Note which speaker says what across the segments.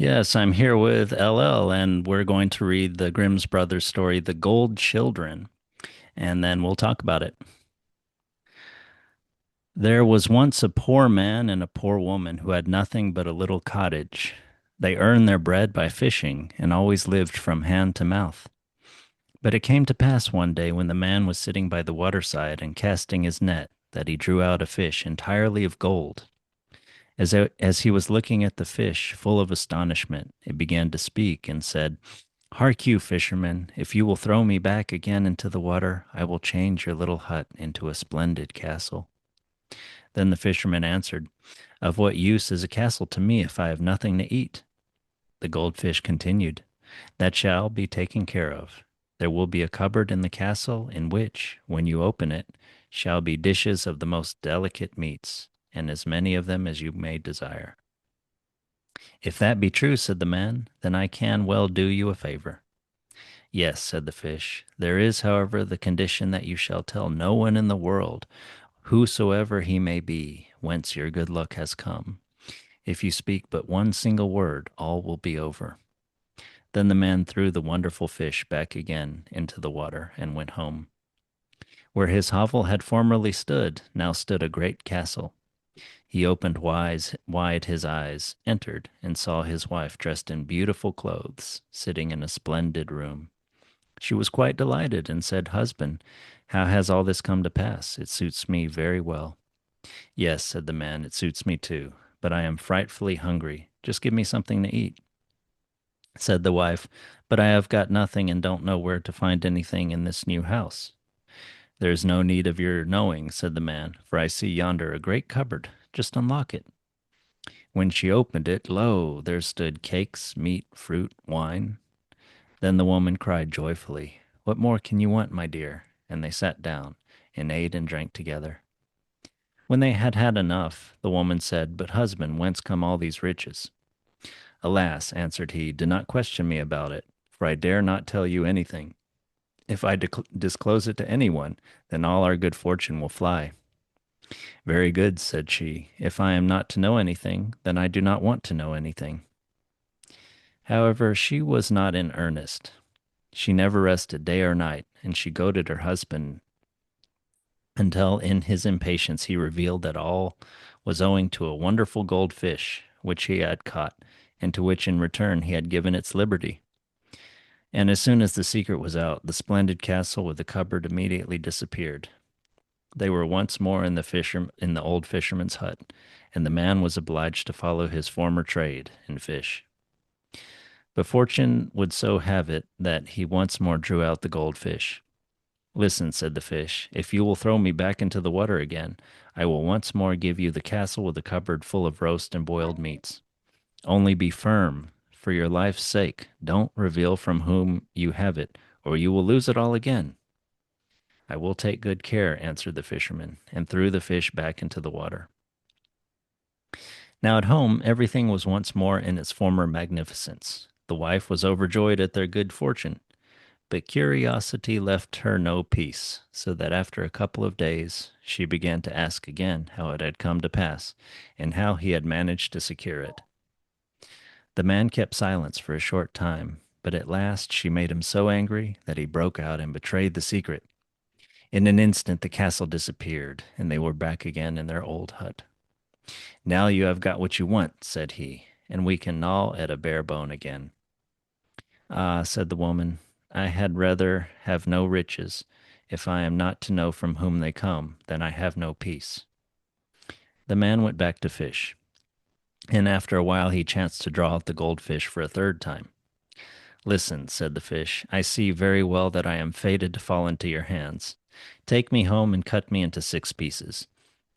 Speaker 1: Yes, I'm here with LL, and we're going to read the Grimm's Brothers story, The Gold Children, and then we'll talk about it. There was once a poor man and a poor woman who had nothing but a little cottage. They earned their bread by fishing and always lived from hand to mouth. But it came to pass one day when the man was sitting by the waterside and casting his net that he drew out a fish entirely of gold. As he was looking at the fish, full of astonishment, it began to speak and said, "Hark you, fisherman, if you will throw me back again into the water, I will change your little hut into a splendid castle." Then the fisherman answered, "Of what use is a castle to me if I have nothing to eat?" The goldfish continued, "That shall be taken care of. There will be a cupboard in the castle in which, when you open it, shall be dishes of the most delicate meats, and as many of them as you may desire." "If that be true," said the man, "then I can well do you a favor." "Yes," said the fish. "There is, however, the condition that you shall tell no one in the world, whosoever he may be, whence your good luck has come. If you speak but one single word, all will be over." Then the man threw the wonderful fish back again into the water and went home. Where his hovel had formerly stood, now stood a great castle. He opened wide his eyes, entered, and saw his wife dressed in beautiful clothes, sitting in a splendid room. She was quite delighted and said, "Husband, how has all this come to pass? It suits me very well." "Yes," said the man, "it suits me too, but I am frightfully hungry. Just give me something to eat." Said the wife, "But I have got nothing and don't know where to find anything in this new house." "There's no need of your knowing," said the man, "for I see yonder a great cupboard. Just unlock it." When she opened it, lo, there stood cakes, meat, fruit, wine. Then the woman cried joyfully, "What more can you want, my dear?" And they sat down and ate and drank together. When they had had enough, the woman said, "But husband, whence come all these riches?" "Alas," answered he, "do not question me about it, for I dare not tell you anything. If I disclose it to anyone, then all our good fortune will fly." "Very good," said she. "If I am not to know anything, then I do not want to know anything." However, she was not in earnest. She never rested day or night, and she goaded her husband until in his impatience he revealed that all was owing to a wonderful gold fish which he had caught, and to which in return he had given its liberty. And as soon as the secret was out, the splendid castle with the cupboard immediately disappeared. They were once more in the old fisherman's hut, and the man was obliged to follow his former trade and fish. But fortune would so have it that he once more drew out the goldfish. "Listen," said the fish, "if you will throw me back into the water again, I will once more give you the castle with a cupboard full of roast and boiled meats. Only be firm, for your life's sake. Don't reveal from whom you have it, or you will lose it all again." "I will take good care," answered the fisherman, and threw the fish back into the water. Now at home, everything was once more in its former magnificence. The wife was overjoyed at their good fortune, but curiosity left her no peace, so that after a couple of days she began to ask again how it had come to pass, and how he had managed to secure it. The man kept silence for a short time, but at last she made him so angry that he broke out and betrayed the secret. In an instant the castle disappeared, and they were back again in their old hut. "Now you have got what you want," said he, "and we can gnaw at a bare bone again." "Ah," said the woman, "I had rather have no riches. If I am not to know from whom they come, then I have no peace." The man went back to fish, and after a while he chanced to draw out the goldfish for a third time. "Listen," said the fish, "I see very well that I am fated to fall into your hands. Take me home and cut me into 6 pieces.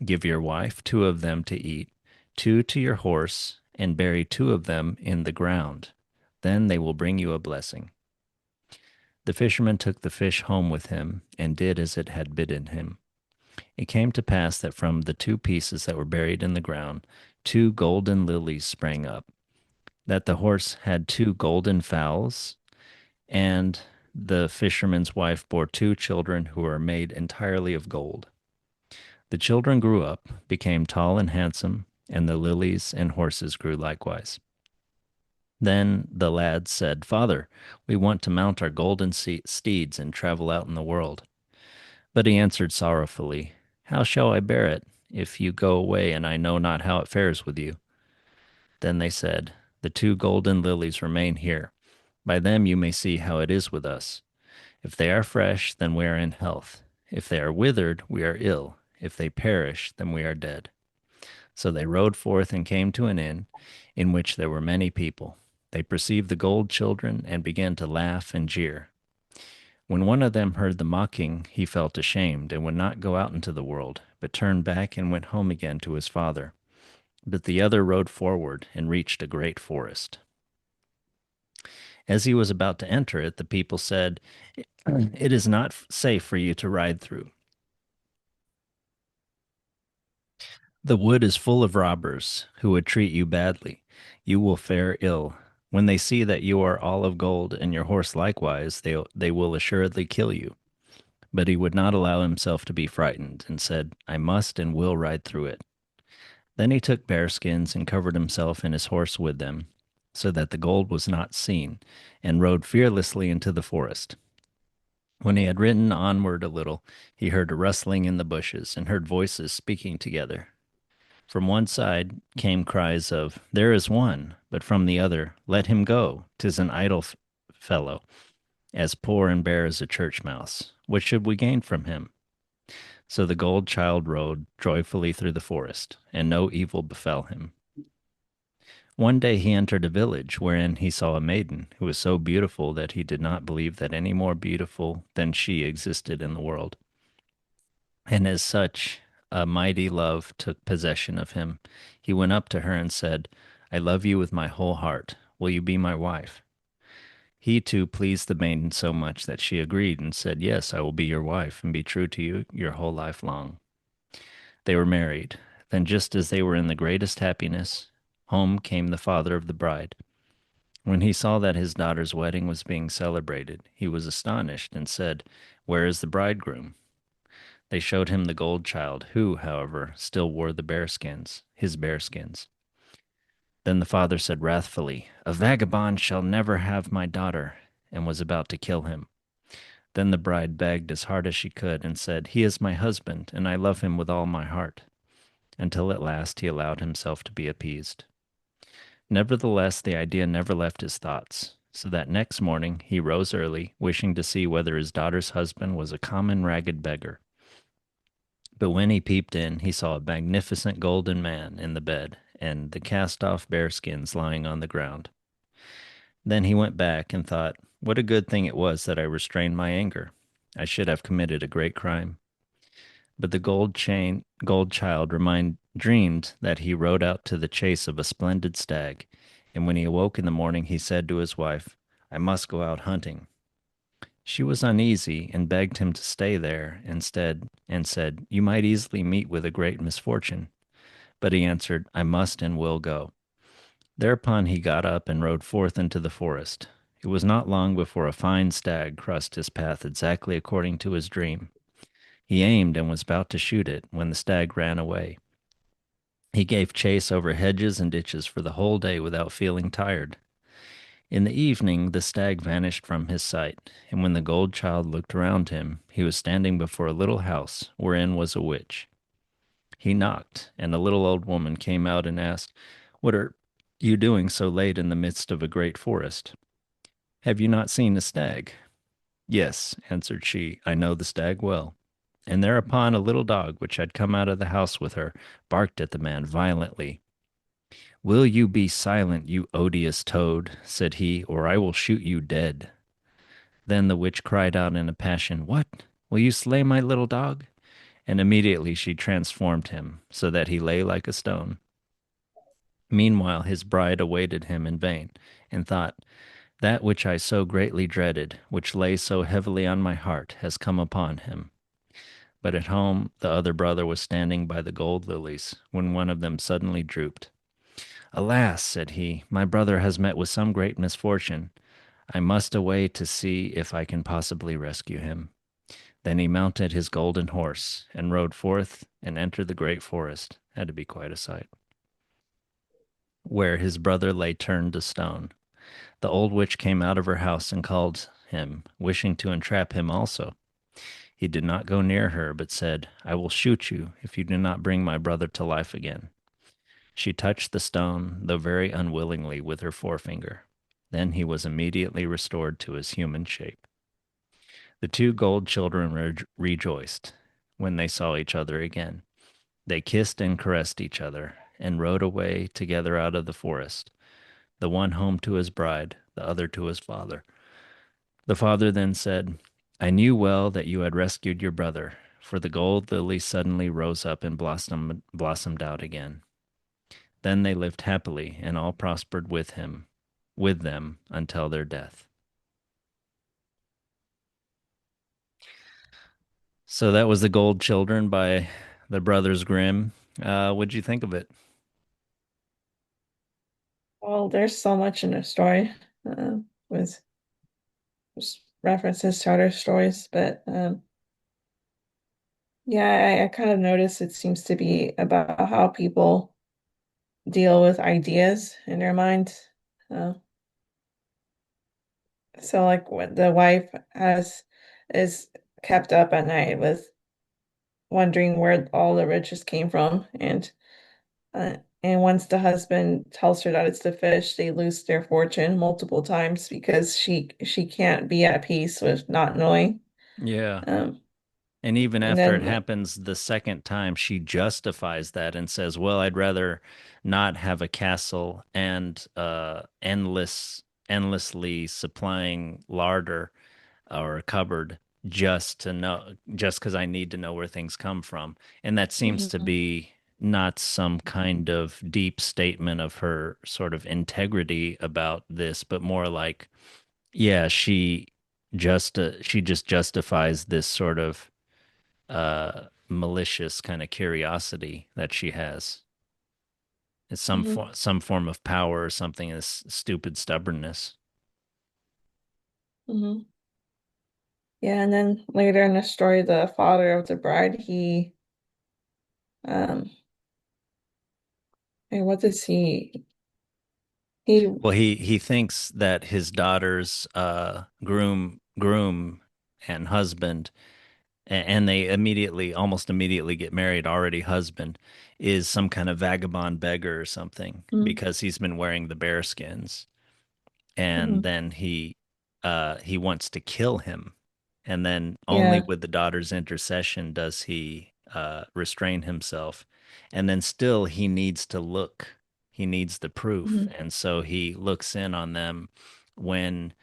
Speaker 1: Give your wife 2 of them to eat, 2 to your horse, and bury 2 of them in the ground. Then they will bring you a blessing." The fisherman took the fish home with him and did as it had bidden him. It came to pass that from the 2 pieces that were buried in the ground, 2 golden lilies sprang up, that the horse had 2 golden fowls, and the fisherman's wife bore 2 children who were made entirely of gold. The children grew up, became tall and handsome, and the lilies and horses grew likewise. Then the lad said, Father, we want to mount our golden steeds and travel out in the world. But he answered sorrowfully, How shall I bear it, if you go away and I know not how it fares with you? Then they said, The two golden lilies remain here. By them you may see how it is with us. If they are fresh, then we are in health. If they are withered, we are ill. If they perish, then we are dead. So they rode forth and came to an inn in which there were many people. They perceived the gold children and began to laugh and jeer. When one of them heard the mocking, he felt ashamed and would not go out into the world, but turned back and went home again to his father. But the other rode forward and reached a great forest. As he was about to enter it, the people said, It is not safe for you to ride through. The wood is full of robbers who would treat you badly. You will fare ill. When they see that you are all of gold and your horse likewise, they will assuredly kill you. But he would not allow himself to be frightened and said, I must and will ride through it. Then he took bearskins and covered himself and his horse with them, so that the gold was not seen, and rode fearlessly into the forest. When he had ridden onward a little, he heard a rustling in the bushes and heard voices speaking together. From one side came cries of, There is one, but from the other, Let him go, 'tis an idle fellow, as poor and bare as a church mouse. What should we gain from him? So the gold child rode joyfully through the forest, and no evil befell him. One day he entered a village wherein he saw a maiden who was so beautiful that he did not believe that any more beautiful than she existed in the world. And as such, a mighty love took possession of him. He went up to her and said, I love you with my whole heart. Will you be my wife? He too pleased the maiden so much that she agreed and said, Yes, I will be your wife and be true to you your whole life long. They were married. Then, just as they were in the greatest happiness, home came the father of the bride. When he saw that his daughter's wedding was being celebrated, he was astonished and said, Where is the bridegroom? They showed him the gold child, who, however, still wore his bearskins. Then the father said wrathfully, A vagabond shall never have my daughter, and was about to kill him. Then the bride begged as hard as she could and said, He is my husband, and I love him with all my heart, until at last he allowed himself to be appeased. Nevertheless, the idea never left his thoughts, so that next morning he rose early, wishing to see whether his daughter's husband was a common ragged beggar. But when he peeped in, he saw a magnificent golden man in the bed, and the cast-off bearskins lying on the ground. Then he went back and thought, What a good thing it was that I restrained my anger. I should have committed a great crime. But the gold child dreamed that he rode out to the chase of a splendid stag, and when he awoke in the morning, he said to his wife, I must go out hunting. She was uneasy and begged him to stay there instead, and said, You might easily meet with a great misfortune. But he answered, I must and will go. Thereupon he got up and rode forth into the forest. It was not long before a fine stag crossed his path exactly according to his dream. He aimed and was about to shoot it when the stag ran away. He gave chase over hedges and ditches for the whole day without feeling tired. In the evening, the stag vanished from his sight, and when the gold child looked around him, he was standing before a little house wherein was a witch. He knocked, and a little old woman came out and asked, What are you doing so late in the midst of a great forest? Have you not seen a stag? Yes, answered she, I know the stag well. And thereupon a little dog, which had come out of the house with her, barked at the man violently. Will you be silent, you odious toad, said he, or I will shoot you dead. Then the witch cried out in a passion, What? Will you slay my little dog? And immediately she transformed him, so that he lay like a stone. Meanwhile his bride awaited him in vain, and thought, That which I so greatly dreaded, which lay so heavily on my heart, has come upon him. But at home the other brother was standing by the gold lilies, when one of them suddenly drooped. Alas, said he, my brother has met with some great misfortune. I must away to see if I can possibly rescue him. Then he mounted his golden horse, and rode forth and entered the great forest. Had to be quite a sight. Where his brother lay turned to stone. The old witch came out of her house and called him, wishing to entrap him also. He did not go near her, but said, I will shoot you if you do not bring my brother to life again. She touched the stone, though very unwillingly, with her forefinger. Then he was immediately restored to his human shape. The two gold children rejoiced when they saw each other again. They kissed and caressed each other, and rode away together out of the forest, the one home to his bride, the other to his father. The father then said, I knew well that you had rescued your brother, for the gold lily suddenly rose up and blossomed out again. Then they lived happily, and all prospered with them until their death. So that was The Gold Children by the Brothers Grimm. What'd you think of it?
Speaker 2: Well, there's so much in the story with just references to other stories, but yeah, I kind of noticed it seems to be about how people deal with ideas in their mind. Uh, so, like, when the wife has is kept up at night with wondering where all the riches came from, and once the husband tells her that it's the fish, they lose their fortune multiple times because she can't be at peace with not knowing.
Speaker 1: Yeah.
Speaker 2: Um,
Speaker 1: And even
Speaker 2: and
Speaker 1: after it
Speaker 2: then
Speaker 1: happens the second time, she justifies that and says, well, I'd rather not have a castle and endlessly supplying larder or a cupboard just because I need to know where things come from. And that seems to
Speaker 2: Mhm,
Speaker 1: be not some kind of deep statement of her sort of integrity about this, but more like, yeah, she just justifies this sort of malicious kind of curiosity that she has. It's
Speaker 2: mhm,
Speaker 1: some form of power or something, this stupid stubbornness.
Speaker 2: mhm. Yeah, and then later in the story, the father of the bride, um, and what does he,
Speaker 1: Well, he thinks that his daughter's groom and husband, and they almost immediately get married, already husband, is some kind of vagabond beggar or something
Speaker 2: mm,
Speaker 1: because he's been wearing the bearskins. And
Speaker 2: mhm,
Speaker 1: then he wants to kill him, and then only
Speaker 2: yeah,
Speaker 1: with the daughter's intercession does he restrain himself, and then still he needs the proof,
Speaker 2: mhm,
Speaker 1: and so he looks in on them when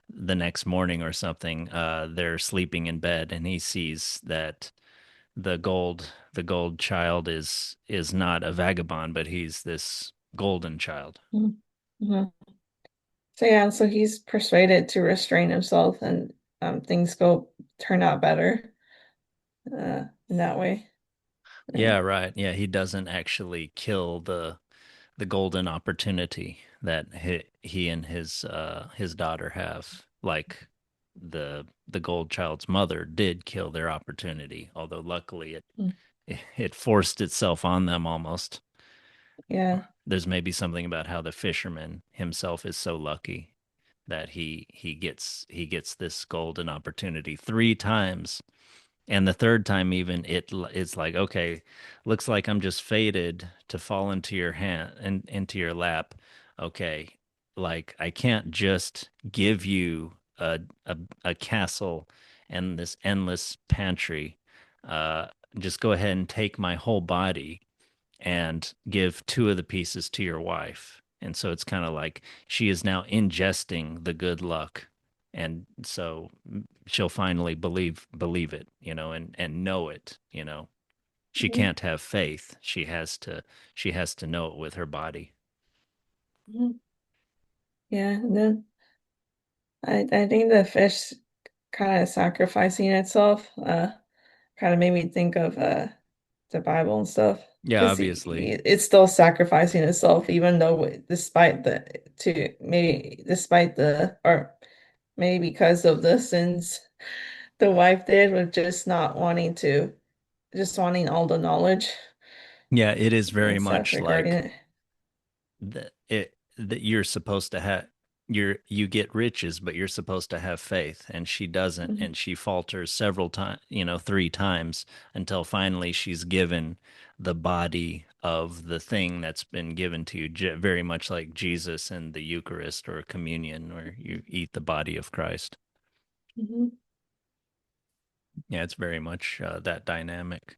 Speaker 1: the next morning or something they're sleeping in bed, and he sees that the gold child is not a vagabond, but he's this golden child.
Speaker 2: mhm, mhm. So yeah, and so he's persuaded to restrain himself, and things go turn out better in that way.
Speaker 1: Yeah,
Speaker 2: Um,
Speaker 1: right. Yeah, he doesn't actually kill the golden opportunity that he and his daughter have. Like the gold child's mother did kill their opportunity, although luckily
Speaker 2: mm,
Speaker 1: it forced itself on them almost.
Speaker 2: yeah.
Speaker 1: There's maybe something about how the fisherman himself is so lucky that he gets this golden opportunity three times, and the third time, even it's like, okay, looks like I'm just fated to fall into your hand and into your lap. Okay, like I can't just give you a castle and this endless pantry. Uh, just go ahead and take my whole body and give two of the pieces to your wife. And so it's kind of like she is now ingesting the good luck. And so she'll finally believe it, and know it, She
Speaker 2: Mhm,
Speaker 1: can't have faith. She has to know it with her body.
Speaker 2: mhm. Yeah, and then I think the fish kind of sacrificing itself kind of made me think of the Bible and stuff
Speaker 1: Yeah,
Speaker 2: because
Speaker 1: obviously.
Speaker 2: it's still sacrificing itself even though despite the to maybe despite the or maybe because of the sins the wife did with just wanting all the knowledge
Speaker 1: Yeah, it is very
Speaker 2: and
Speaker 1: much
Speaker 2: self-regarding
Speaker 1: like
Speaker 2: it.
Speaker 1: that you're supposed to have. you get riches, but you're supposed to have faith, and she doesn't,
Speaker 2: Mhm.
Speaker 1: and she falters several times, three times until finally she's given the body of the thing that's been given to you, very much like Jesus in the Eucharist or communion, where you eat the body of Christ.
Speaker 2: Mhm.
Speaker 1: Yeah, it's very much that dynamic.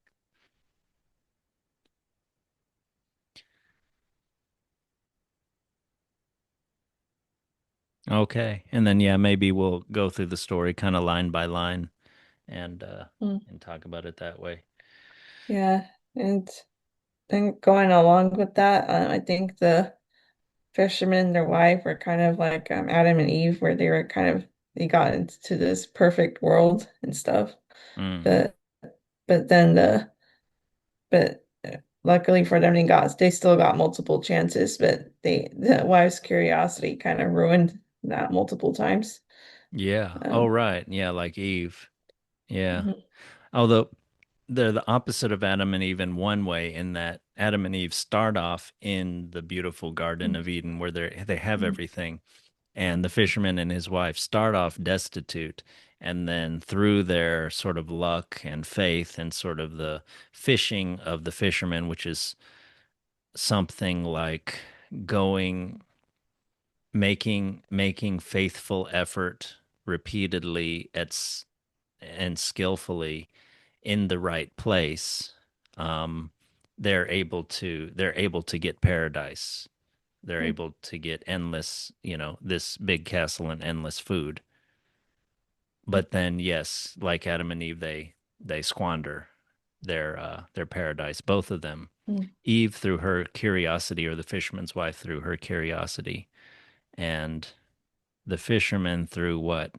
Speaker 1: Okay, and then yeah, maybe we'll go through the story kind of line by line and uh
Speaker 2: Mm.
Speaker 1: and talk about it that way.
Speaker 2: Yeah, and then going along with that, I think the fisherman and their wife were kind of like Adam and Eve, where they were kind of they got into this perfect world and stuff.
Speaker 1: Hmm.
Speaker 2: But but then but luckily for them, they still got multiple chances. But the wife's curiosity kind of ruined that multiple times.
Speaker 1: Yeah. Oh,
Speaker 2: Um,
Speaker 1: right. Yeah, like Eve. Yeah.
Speaker 2: mhm,
Speaker 1: Although they're the opposite of Adam and Eve in one way, in that Adam and Eve start off in the beautiful Garden of Eden where they have
Speaker 2: mhm,
Speaker 1: everything, and the fisherman and his wife start off destitute, and then through their sort of luck and faith and sort of the fishing of the fisherman, which is something like going making faithful effort repeatedly and skillfully in the right place, um, they're able to get paradise. They're
Speaker 2: mhm,
Speaker 1: able to get endless, this big castle and endless food. But then, yes, like Adam and Eve, they squander their paradise. Both of them.
Speaker 2: mhm.
Speaker 1: Eve through her curiosity, or the fisherman's wife through her curiosity, and the fisherman through what?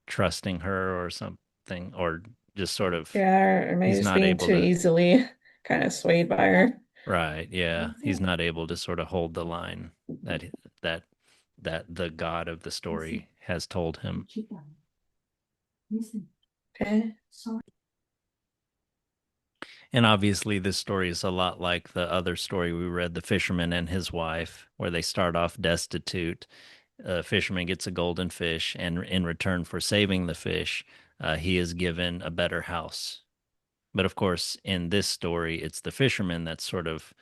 Speaker 1: Trusting her or something, or just sort of
Speaker 2: Yeah, or maybe
Speaker 1: he's
Speaker 2: just
Speaker 1: not
Speaker 2: being
Speaker 1: able
Speaker 2: too
Speaker 1: to.
Speaker 2: easily kind of swayed by her.
Speaker 1: Right, yeah. He's not able to sort of hold the line that that that the God of the story has told him.
Speaker 2: Okay.
Speaker 1: And obviously this story is a lot like the other story we read, The Fisherman and His Wife, where they start off destitute. A fisherman gets a golden fish, and in return for saving the fish, he is given a better house. But of course, in this story, it's the fisherman that's sort of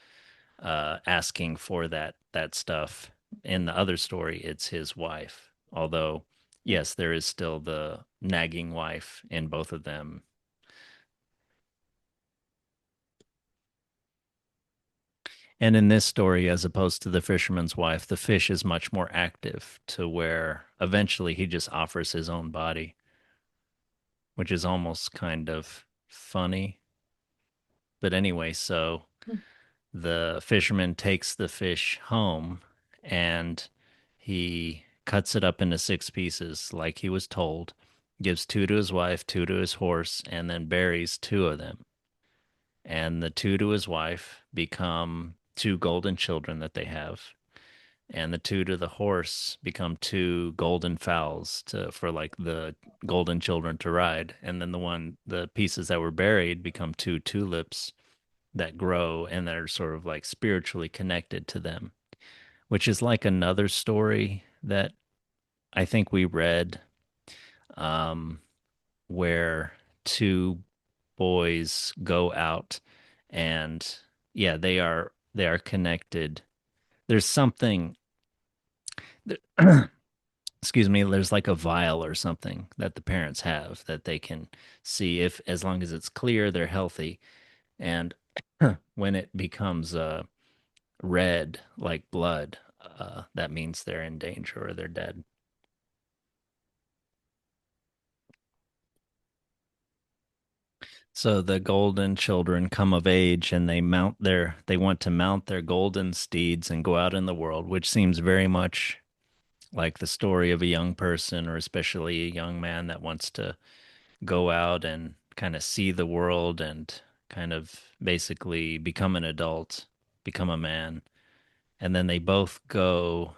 Speaker 1: asking for that stuff. In the other story, it's his wife. Although, yes, there is still the nagging wife in both of them. And in this story, as opposed to the fisherman's wife, the fish is much more active, to where eventually he just offers his own body, which is almost kind of funny. But anyway, so the fisherman takes the fish home, and he cuts it up into six pieces like he was told, gives two to his wife, two to his horse, and then buries two of them. And the two to his wife become two golden children that they have. And the two to the horse become two golden fowls for like the golden children to ride. And then the pieces that were buried become two tulips that grow and that are sort of like spiritually connected to them, which is like another story that I think we read, um, where two boys go out, and yeah, they are connected. There's something, excuse me, there's like a vial or something that the parents have that they can see, if as long as it's clear, they're healthy. And when it becomes red like blood, that means they're in danger or they're dead. So the golden children come of age, and they want to mount their golden steeds and go out in the world, which seems very much like the story of a young person, or especially a young man that wants to go out and kind of see the world and kind of basically become an adult, become a man. And then they both go,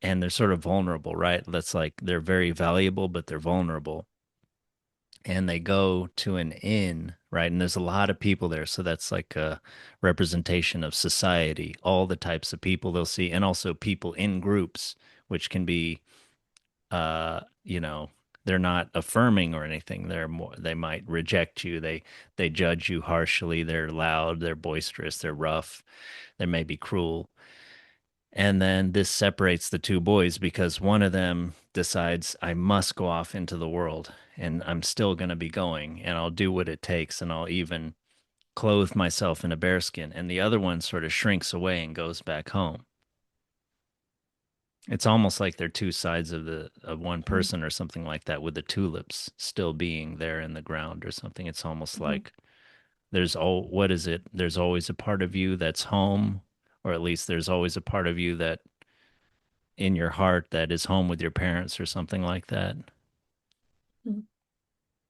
Speaker 1: and they're sort of vulnerable, right? That's like they're very valuable, but they're vulnerable. and they go to an inn, right? And there's a lot of people there. So that's like a representation of society, all the types of people they'll see, and also people in groups, which can be, you know, they're not affirming or anything. They're more, they might reject you. They judge you harshly. They're loud, they're boisterous, they're rough, they may be cruel. And then this separates the two boys because one of them decides, I must go off into the world and I'm still going to be going and I'll do what it takes and I'll even clothe myself in a bearskin. And the other one sort of shrinks away and goes back home. It's almost like they're two sides of the of one person or something like that, with the tulips still being there in the ground or something. It's almost
Speaker 2: Mm-hmm.
Speaker 1: like there's all what is it? There's always a part of you that's home, or at least there's always a part of you that in your heart that is home with your parents or something like that.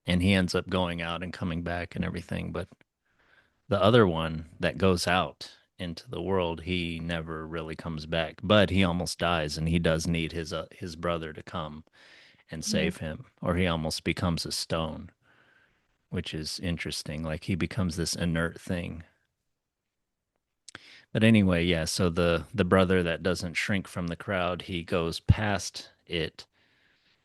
Speaker 1: And he ends up going out and coming back and everything. But the other one that goes out into the world, he never really comes back. But he almost dies, and he does need his brother to come and
Speaker 2: Mm-hmm.
Speaker 1: save him, or he almost becomes a stone, which is interesting. Like he becomes this inert thing. But anyway, yeah. So the brother that doesn't shrink from the crowd, he goes past it,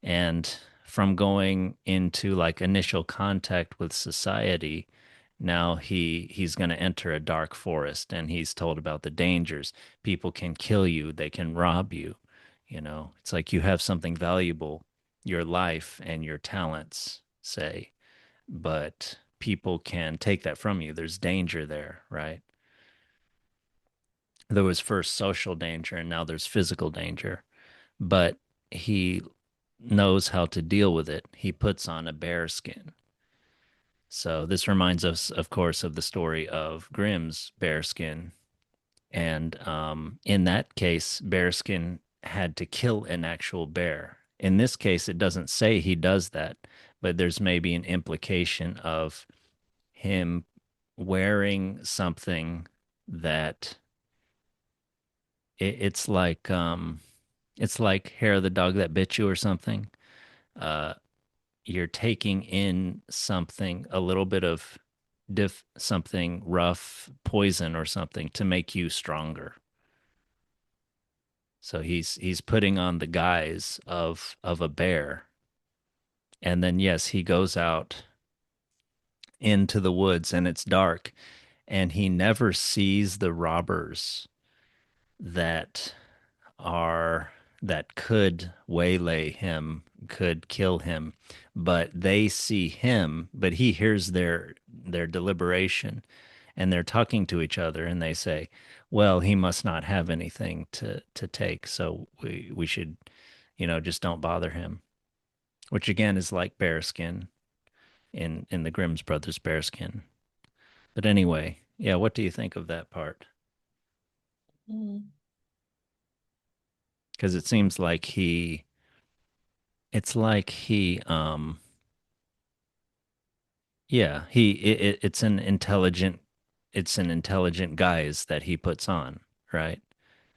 Speaker 1: and from going into like initial contact with society, now he's going to enter a dark forest, and he's told about the dangers. People can kill you, they can rob you. It's like you have something valuable, your life and your talents, say, but people can take that from you. There's danger there, right? There was first social danger and now there's physical danger, but he knows how to deal with it. He puts on a bear skin. So this reminds us, of course, of the story of Grimm's Bearskin. And in that case, Bearskin had to kill an actual bear. In this case, it doesn't say he does that, but there's maybe an implication of him wearing something that it's like hair of the dog that bit you or something. Uh, you're taking in something, a little bit of something rough, poison or something to make you stronger. So he's putting on the guise of a bear. And then yes, he goes out into the woods and it's dark and he never sees the robbers that are that could waylay him, could kill him, but they see him, but he hears their deliberation, and they're talking to each other and they say, well, he must not have anything to take, so we should, just don't bother him, which again is like bearskin in the Grimm's brothers bearskin. But anyway, yeah, what do you think of that part?
Speaker 2: Mm-hmm.
Speaker 1: Because it seems like it's like yeah, it's an intelligent guise that he puts on, right?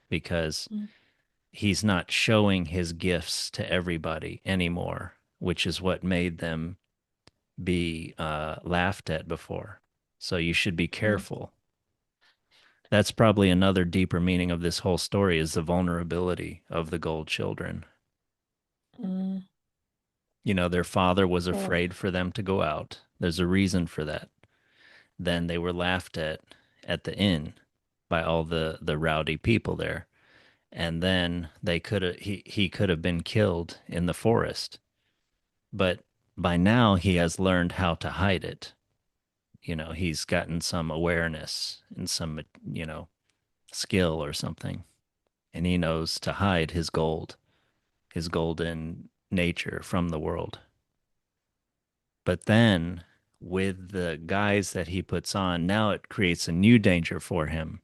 Speaker 1: Because he's not showing his gifts to everybody anymore, which is what made them be laughed at before. So you should be careful. That's probably another deeper meaning of this whole story, is the vulnerability of the gold children.
Speaker 2: Mm-hmm.
Speaker 1: Their father was
Speaker 2: Well,
Speaker 1: afraid for them to go out. There's a reason for that. Then they were laughed at the inn by all the rowdy people there. And then they could have he could have been killed in the forest. But by now he has learned how to hide it. He's gotten some awareness and some, skill or something. And he knows to hide his golden nature from the world. But then with the guise that he puts on, now it creates a new danger for him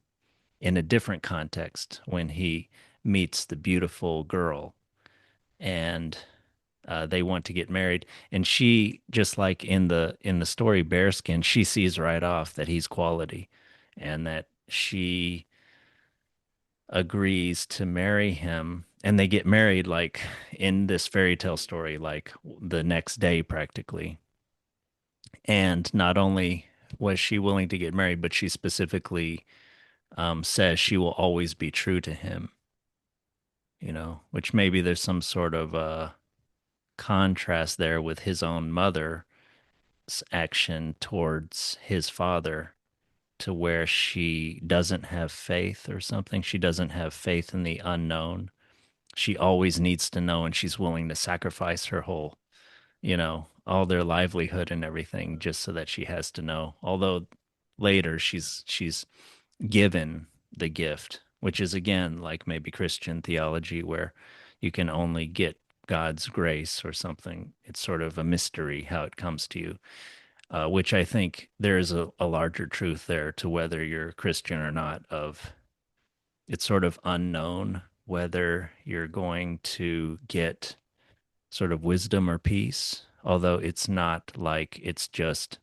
Speaker 1: in a different context when he meets the beautiful girl, and they want to get married, and she, just like in the story Bearskin, she sees right off that he's quality and that she agrees to marry him, and they get married like in this fairy tale story, like the next day practically. And not only was she willing to get married, but she specifically says she will always be true to him, which maybe there's some sort of contrast there with his own mother's action towards his father, to where she doesn't have faith or something. She doesn't have faith in the unknown. She always needs to know, and she's willing to sacrifice her whole, all their livelihood and everything just so that she has to know. Although later she's given the gift, which is again like maybe Christian theology where you can only get God's grace or something. It's sort of a mystery how it comes to you, which I think there is a larger truth there to whether you're Christian or not. Of it's sort of unknown whether you're going to get sort of wisdom or peace, although it's not like it's just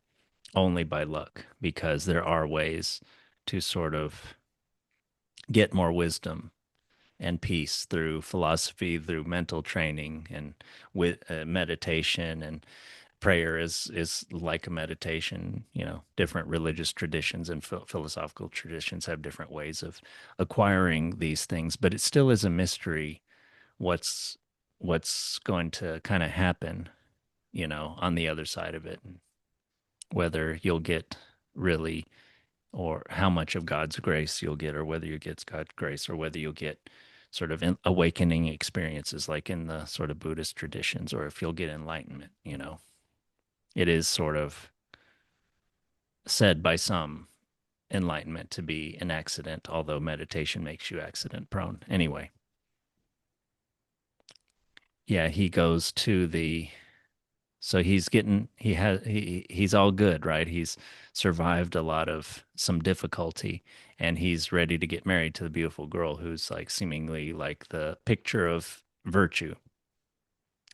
Speaker 1: only by luck, because there are ways to sort of get more wisdom and peace through philosophy, through mental training, and with meditation. And prayer is like a meditation. Different religious traditions and philosophical traditions have different ways of acquiring these things, but it still is a mystery what's what's going to kind of happen, on the other side of it, and whether you'll get really, or how much of God's grace you'll get, or whether you get God's grace, or whether you'll get sort of awakening experiences like in the sort of Buddhist traditions, or if you'll get enlightenment. It is sort of said by some enlightenment to be an accident, although meditation makes you accident prone. Anyway, yeah, he goes to the so he's all good, right? He's survived a lot of some difficulty, and he's ready to get married to the beautiful girl who's like seemingly like the picture of virtue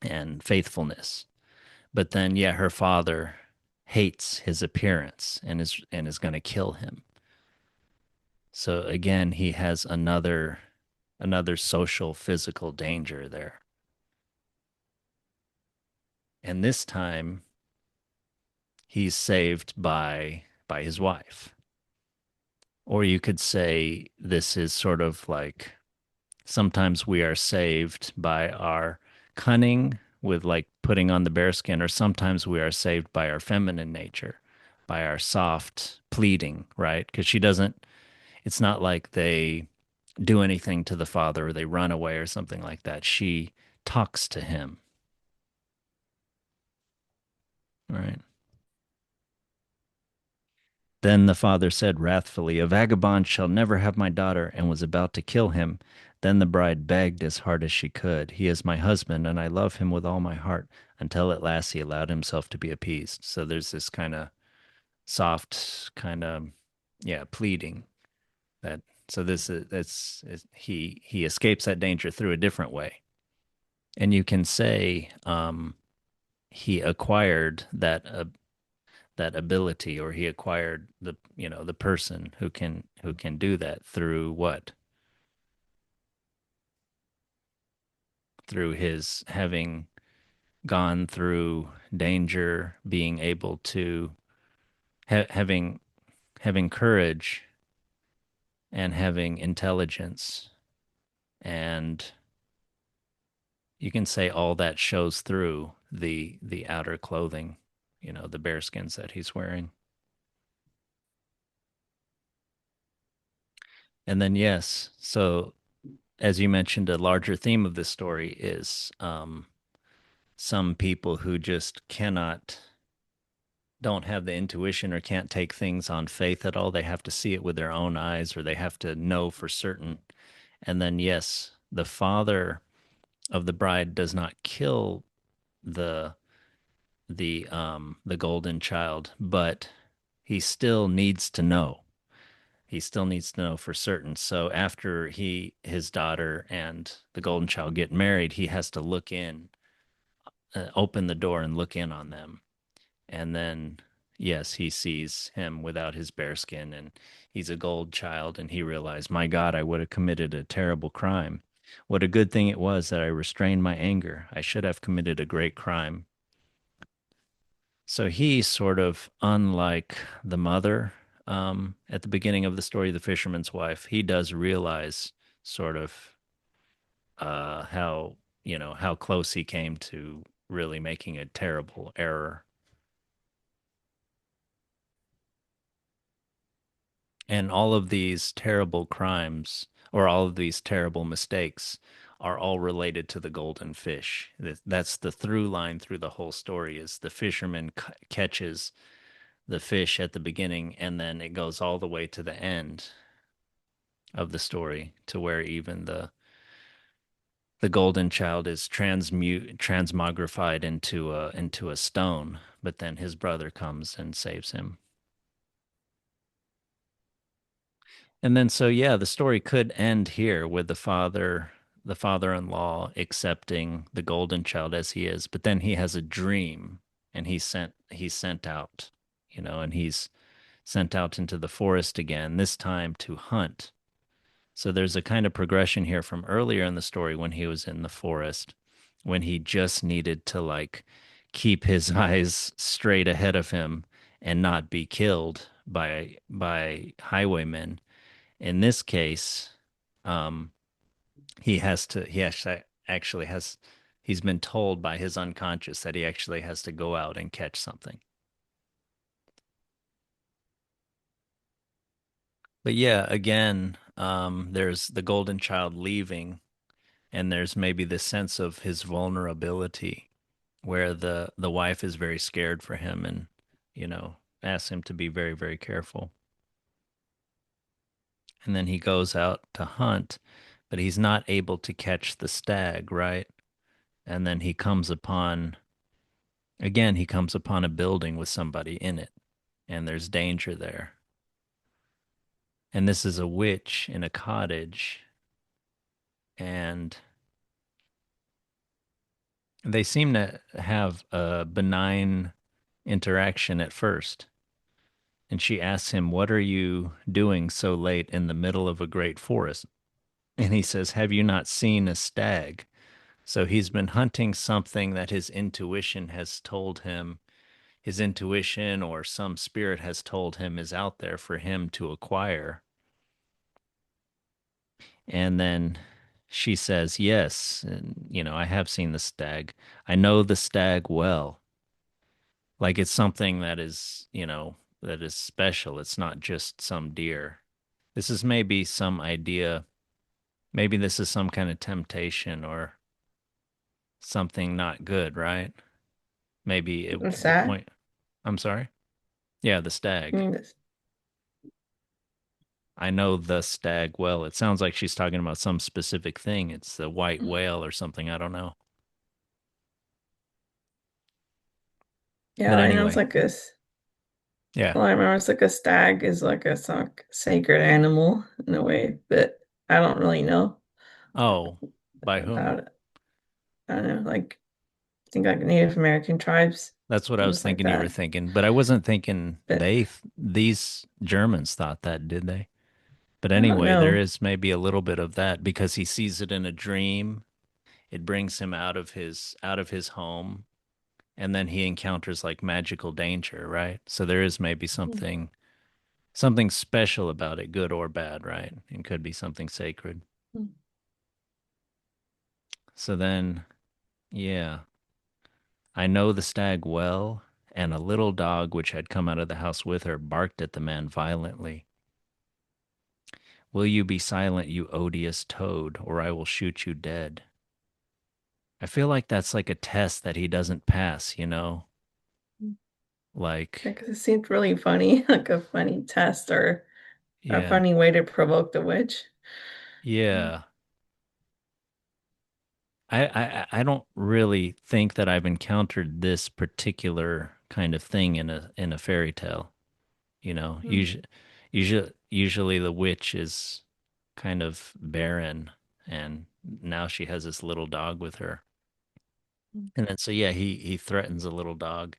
Speaker 1: and faithfulness. But then yeah, her father hates his appearance and is going to kill him. So again, he has another social physical danger there. And this time he's saved by his wife. Or you could say this is sort of like sometimes we are saved by our cunning with like putting on the bearskin, or sometimes we are saved by our feminine nature, by our soft pleading, right? Because it's not like they do anything to the father or they run away or something like that. She talks to him, right? Then the father said wrathfully, "A vagabond shall never have my daughter," and was about to kill him. Then the bride begged as hard as she could. "He is my husband, and I love him with all my heart," until at last he allowed himself to be appeased. So there's this kind of soft, kind of, yeah, pleading that. So this is he escapes that danger through a different way. And you can say he acquired that ability, or he acquired the person who can do that through what, through his having gone through danger, being able to having courage and having intelligence. And you can say all that shows through the outer clothing, the bearskins that he's wearing. And then yes, so as you mentioned, a larger theme of this story is some people who just don't have the intuition or can't take things on faith at all. They have to see it with their own eyes, or they have to know for certain. And then, yes, the father of the bride does not kill the the golden child, but he still needs to know. He still needs to know for certain. So after his daughter and the golden child get married, he has to look in, open the door and look in on them. And then, yes, he sees him without his bearskin, and he's a gold child, and he realized, my God, I would have committed a terrible crime. What a good thing it was that I restrained my anger. I should have committed a great crime. So he's sort of unlike the mother at the beginning of the story, the fisherman's wife. He does realize sort of how, how close he came to really making a terrible error. And all of these terrible crimes or all of these terrible mistakes are all related to the golden fish. That's the through line through the whole story is the fisherman catches the fish at the beginning and then it goes all the way to the end of the story to where even the golden child is transmogrified into a stone, but then his brother comes and saves him. And then so yeah, the story could end here with the father-in-law accepting the golden child as he is, but then he has a dream and he's sent out, and he's sent out into the forest again, this time to hunt. So there's a kind of progression here from earlier in the story when he was in the forest, when he just needed to like keep his eyes straight ahead of him and not be killed by highwaymen. In this case, um, he actually has he's been told by his unconscious that he actually has to go out and catch something. But yeah, again, there's the golden child leaving, and there's maybe this sense of his vulnerability where the wife is very scared for him and, asks him to be very, very careful. And then he goes out to hunt, but he's not able to catch the stag, right? And then he comes upon a building with somebody in it, and there's danger there. And this is a witch in a cottage, and they seem to have a benign interaction at first. And she asks him, "What are you doing so late in the middle of a great forest?" And he says, "Have you not seen a stag?" So he's been hunting something that his intuition has told him, his intuition or some spirit has told him is out there for him to acquire. And then she says, "Yes, and, I have seen the stag. I know the stag well." Like it's something that is special. It's not just some deer. This is maybe some idea. Maybe this is some kind of temptation or something not good, right? Maybe it
Speaker 2: What's
Speaker 1: the
Speaker 2: that?
Speaker 1: point. I'm sorry. Yeah, the
Speaker 2: I
Speaker 1: stag.
Speaker 2: mean, this,
Speaker 1: I know the stag well. It sounds like she's talking about some specific thing. It's the white whale or something. I don't know.
Speaker 2: yeah,
Speaker 1: But
Speaker 2: I know it's
Speaker 1: anyway,
Speaker 2: like this.
Speaker 1: yeah.
Speaker 2: Well, I remember it's like a stag is like a sacred animal in a way, but I don't really know
Speaker 1: Oh, by whom?
Speaker 2: about it. I don't know, like I think like Native American tribes,
Speaker 1: That's what I was
Speaker 2: things like
Speaker 1: thinking you were
Speaker 2: that.
Speaker 1: thinking, but I wasn't thinking
Speaker 2: But
Speaker 1: these Germans thought that, did they? But
Speaker 2: I don't
Speaker 1: anyway, there
Speaker 2: know.
Speaker 1: is maybe a little bit of that because he sees it in a dream. It brings him out of his home, and then he encounters like magical danger, right? So there is maybe something special about it, good or bad, right? It could be something sacred. So then, yeah, I know the stag well, and a little dog which had come out of the house with her barked at the man violently. "Will you be silent, you odious toad, or I will shoot you dead?" I feel like that's like a test that he doesn't pass. Like,
Speaker 2: Because it seemed really funny, like a funny test or a
Speaker 1: yeah,
Speaker 2: funny way to provoke the witch.
Speaker 1: yeah. I don't really think that I've encountered this particular kind of thing in a fairy tale.
Speaker 2: Mm,
Speaker 1: Usually the witch is kind of barren, and now she has this little dog with her.
Speaker 2: mm,
Speaker 1: And then so yeah, he threatens a little dog,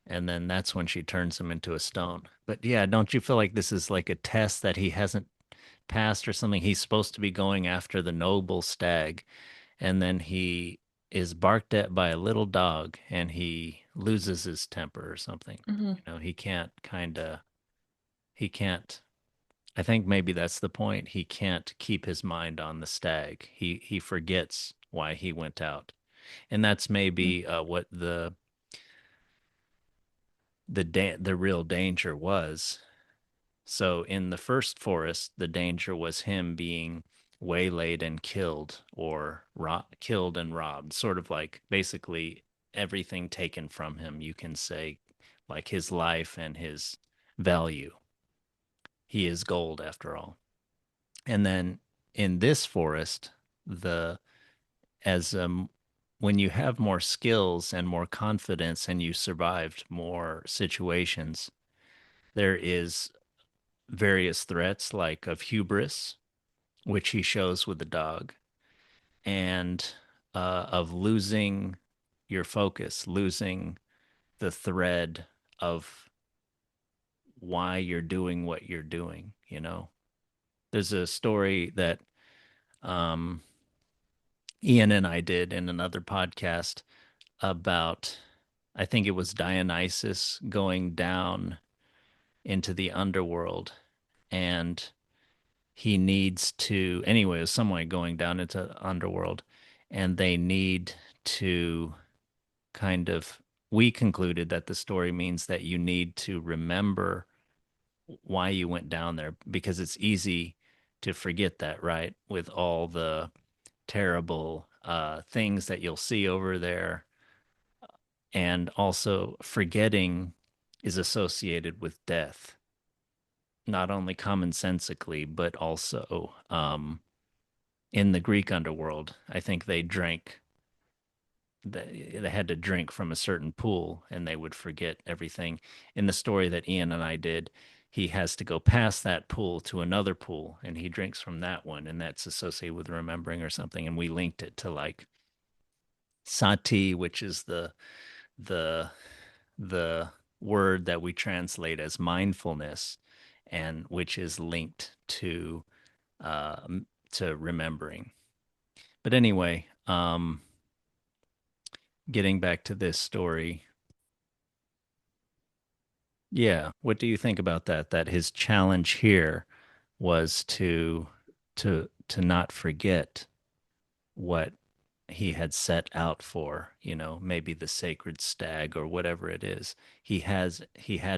Speaker 1: and then that's when she turns him into a stone. But yeah, don't you feel like this is like a test that he hasn't passed or something? He's supposed to be going after the noble stag, and then he is barked at by a little dog and he loses his temper or something.
Speaker 2: Hmm.
Speaker 1: He can't he can't I think maybe that's the point. He can't keep his mind on the stag. He forgets why he went out. And that's maybe what the real danger was. So in the first forest, the danger was him being waylaid and killed or killed and robbed, sort of like basically everything taken from him, you can say, like his life and his value. He is gold after all. And then in this forest, the as when you have more skills and more confidence and you survived more situations, there is various threats like of hubris, which he shows with the dog, and of losing your focus, losing the thread of why you're doing what you're doing. There's a story that um, Ian and I did in another podcast about, I think it was Dionysus going down into the underworld, and he needs to, anyway, it was some way going down into the underworld, and they need to kind of, we concluded that the story means that you need to remember why you went down there because it's easy to forget that, right? With all the terrible things that you'll see over there. And also, forgetting is associated with death, not only commonsensically, but also in the Greek underworld. I think they had to drink from a certain pool and they would forget everything. In the story that Ian and I did, he has to go past that pool to another pool and he drinks from that one, and that's associated with remembering or something. And we linked it to like sati, which is the the word that we translate as mindfulness, and which is linked uh, to remembering. But anyway, getting back to this story, yeah, what do you think about that? That his challenge here was to not forget what he had set out for, maybe the sacred stag or whatever it is. He had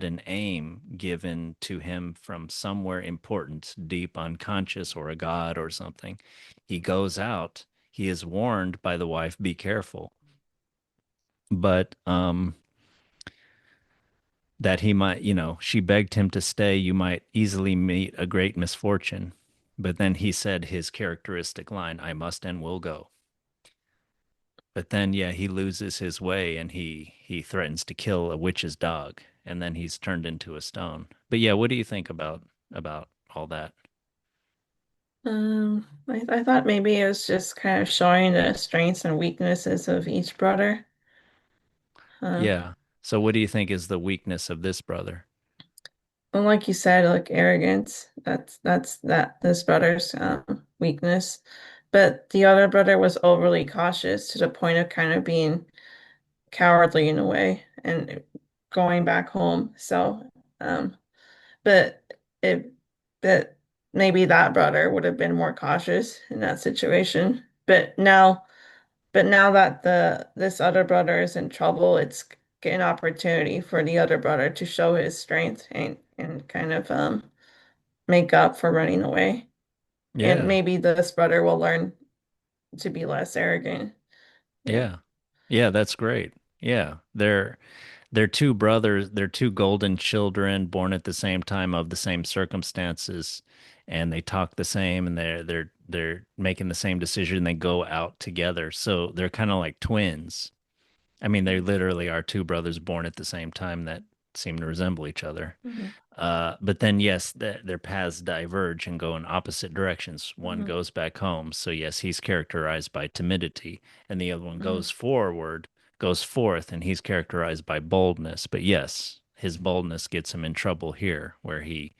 Speaker 1: an aim given to him from somewhere important, deep unconscious or a god or something. He goes out, he is warned by the wife, be careful. But that he might, she begged him to stay, you might easily meet a great misfortune. But then he said his characteristic line, I must and will go. But then, yeah, he loses his way and he threatens to kill a witch's dog, and then he's turned into a stone. But yeah, what do you think about all that?
Speaker 2: I thought maybe it was just kind of showing the strengths and weaknesses of each brother. Uh,
Speaker 1: Yeah. So what do you think is the weakness of this brother?
Speaker 2: and like you said, like arrogance. That's this brother's weakness. But the other brother was overly cautious to the point of kind of being cowardly in a way and going back home. So, but it that maybe that brother would have been more cautious in that situation. But now that the this other brother is in trouble, it's an opportunity for the other brother to show his strength and kind of make up for running away. And
Speaker 1: Yeah.
Speaker 2: maybe this brother will learn to be less arrogant. Yeah.
Speaker 1: Yeah. Yeah, that's great. Yeah. They're two brothers, they're two golden children born at the same time of the same circumstances, and they talk the same, and they're making the same decision. They go out together. So they're kind of like twins. I mean, they literally are two brothers born at the same time that seem to resemble each other.
Speaker 2: Hmm.
Speaker 1: But then, yes, their paths diverge and go in opposite directions. One
Speaker 2: Hmm.
Speaker 1: goes back home. So, yes, he's characterized by timidity, and the other one
Speaker 2: Hmm.
Speaker 1: goes forth, and he's characterized by boldness. But yes, his boldness gets him in trouble here, where he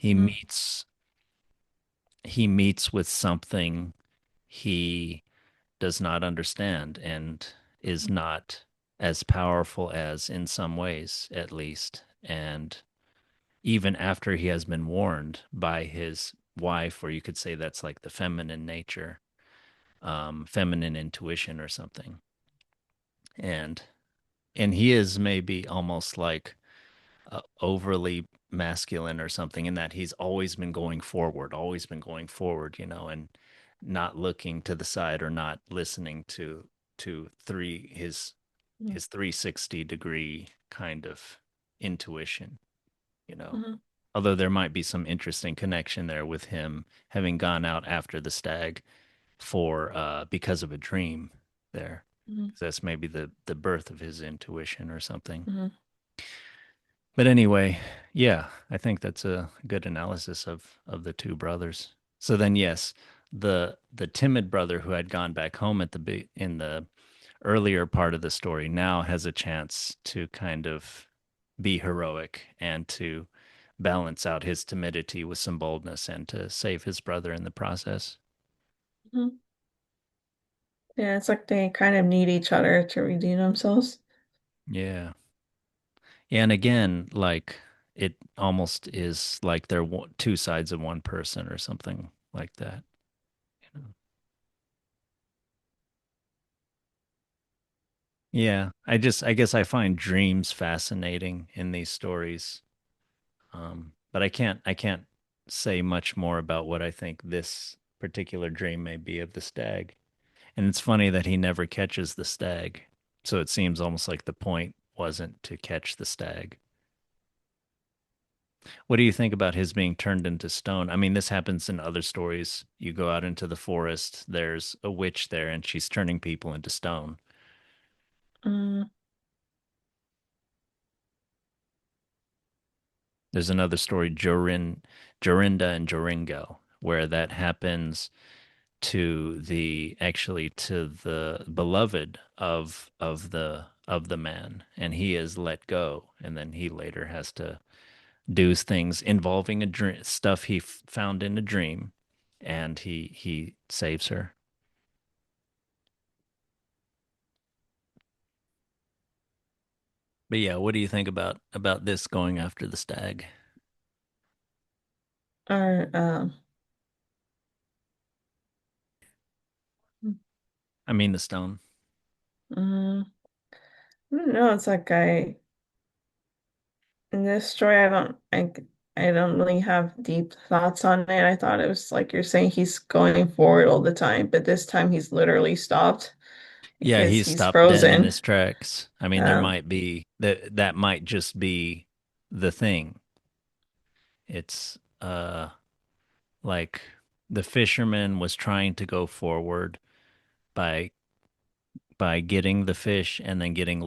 Speaker 2: Hmm.
Speaker 1: meets he meets with something he does not understand and is not as powerful as in some ways, at least. And even after he has been warned by his wife, or you could say that's like the feminine nature, feminine intuition or something. And he is maybe almost like overly masculine or something in that he's always been going forward, and not looking to the side or not listening to three his 360-degree kind of intuition, you know.
Speaker 2: Mm-hmm.
Speaker 1: Although there might be some interesting connection there with him having gone out after the stag for because of a dream there.
Speaker 2: Mm-hmm.
Speaker 1: 'Cause that's maybe the birth of his intuition or something.
Speaker 2: Mm-hmm.
Speaker 1: But anyway, yeah, I think that's a good analysis of the two brothers. So then, yes, the timid brother who had gone back home in the earlier part of the story now has a chance to kind of be heroic and to balance out his timidity with some boldness and to save his brother in the process.
Speaker 2: Mm-hmm. Yeah, it's like they kind of need each other to redeem themselves.
Speaker 1: Yeah. And again, like it almost is like they're two sides of one person or something like that. You know? Yeah, I guess I find dreams fascinating in these stories. But I can't say much more about what I think this particular dream may be of the stag. And it's funny that he never catches the stag. So it seems almost like the point wasn't to catch the stag. What do you think about his being turned into stone? I mean, this happens in other stories. You go out into the forest, there's a witch there, and she's turning people into stone.
Speaker 2: Mm,
Speaker 1: There's another story, Jorinda and Joringel, where that happens to the beloved of the man, and he is let go, and then he later has to do things involving stuff he found in a dream, and he saves her. But yeah, what do you think about this going after the stag?
Speaker 2: or
Speaker 1: I mean the stone.
Speaker 2: mm, I don't know. It's like I in this story, I don't really have deep thoughts on it. I thought it was like you're saying he's going forward all the time, but this time he's literally stopped
Speaker 1: Yeah,
Speaker 2: because
Speaker 1: he's
Speaker 2: he's
Speaker 1: stopped dead in
Speaker 2: frozen.
Speaker 1: his tracks. I mean, there
Speaker 2: Um,
Speaker 1: might be that might just be the thing. It's like the fisherman was trying to go forward by getting the fish and then getting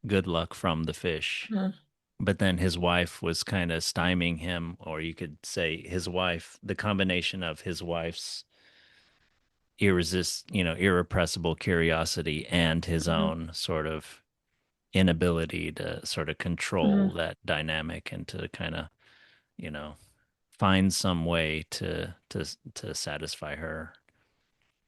Speaker 1: good luck from the fish.
Speaker 2: mm,
Speaker 1: But then his wife was kind of stymieing him, or you could say the combination of his wife's irrepressible curiosity and his
Speaker 2: mhm,
Speaker 1: own sort of inability to sort of control
Speaker 2: mhm.
Speaker 1: that dynamic and to kind of, you know, find some way to satisfy her.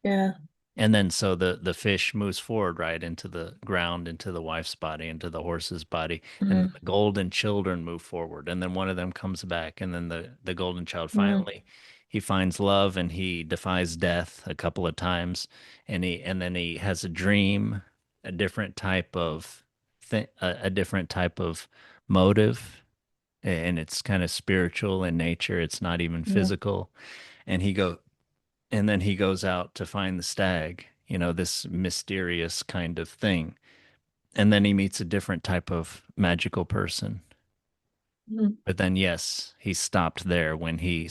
Speaker 2: Yeah.
Speaker 1: And then so the fish moves forward right into the ground, into the wife's body, into the horse's body, and
Speaker 2: Mhm,
Speaker 1: the golden children move forward. And then one of them comes back, and then the golden child
Speaker 2: mhm,
Speaker 1: finally he finds love and he defies death a couple of times, and then he has a dream, a different type of a different type of motive, and it's kind of spiritual in nature. It's not even
Speaker 2: mhm,
Speaker 1: physical. And then he goes out to find the stag, this mysterious kind of thing. And then he meets a different type of magical person.
Speaker 2: mhm,
Speaker 1: But then, yes, he stopped there when he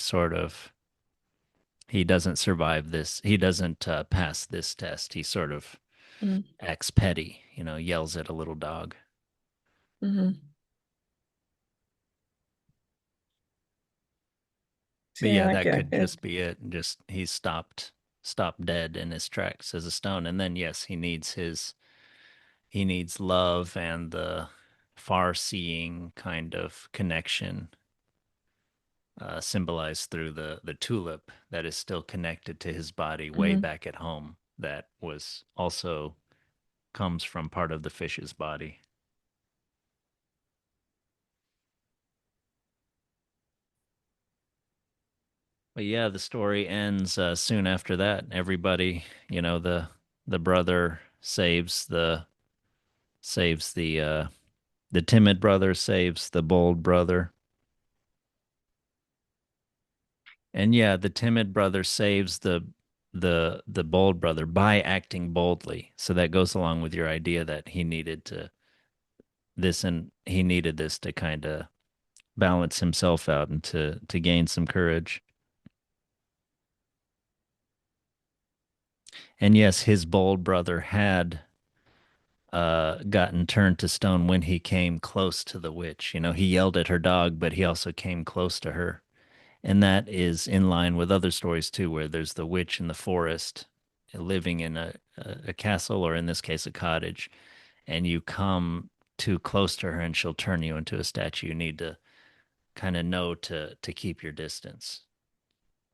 Speaker 1: doesn't survive this. He doesn't pass this test. He sort of
Speaker 2: mhm,
Speaker 1: acts petty, yells at a little dog.
Speaker 2: mhm.
Speaker 1: But
Speaker 2: See, I
Speaker 1: yeah,
Speaker 2: like
Speaker 1: that
Speaker 2: it.
Speaker 1: could just be it. Just he stopped dead in his tracks as a stone. And then, yes, he needs love and the far-seeing kind of connection symbolized through the tulip that is still connected to his body way
Speaker 2: Mhm,
Speaker 1: back at home. that was also comes from part of the fish's body. But yeah, the story ends soon after that. Everybody, the brother saves the timid brother saves the bold brother. And yeah, the timid brother saves the bold brother by acting boldly. So that goes along with your idea that he needed this to kind of balance himself out and to gain some courage. And yes, his bold brother had gotten turned to stone when he came close to the witch. He yelled at her dog, but he also came close to her. And that is in line with other stories too, where there's the witch in the forest living in a castle, or in this case, a cottage, and you come too close to her and she'll turn you into a statue. You need to kind of know to keep your distance.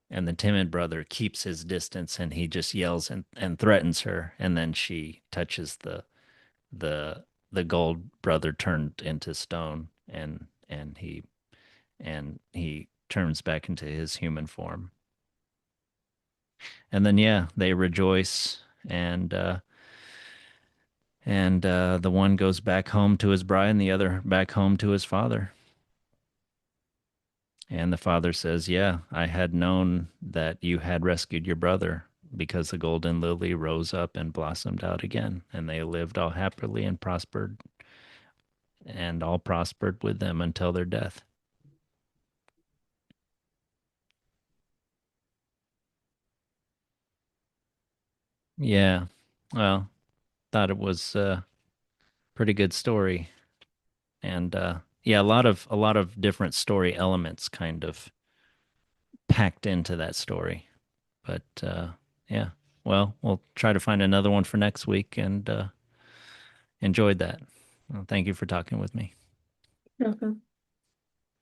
Speaker 1: And the timid brother keeps his distance and he just yells and threatens her. And then she touches the the gold brother turned into stone, and he turns back into his human form. And then yeah, they rejoice, and the one goes back home to his bride and the other back home to his father. And the father says, "Yeah, I had known that you had rescued your brother, because the golden lily rose up and blossomed out again, and they lived all happily and prospered, and all prospered with them until their death." Yeah. Well, thought it was a pretty good story. And yeah, a lot of different story elements kind of packed into that story. But yeah, well, we'll try to find another one for next week, and enjoyed that. Well, thank you for talking with me.
Speaker 2: Okay.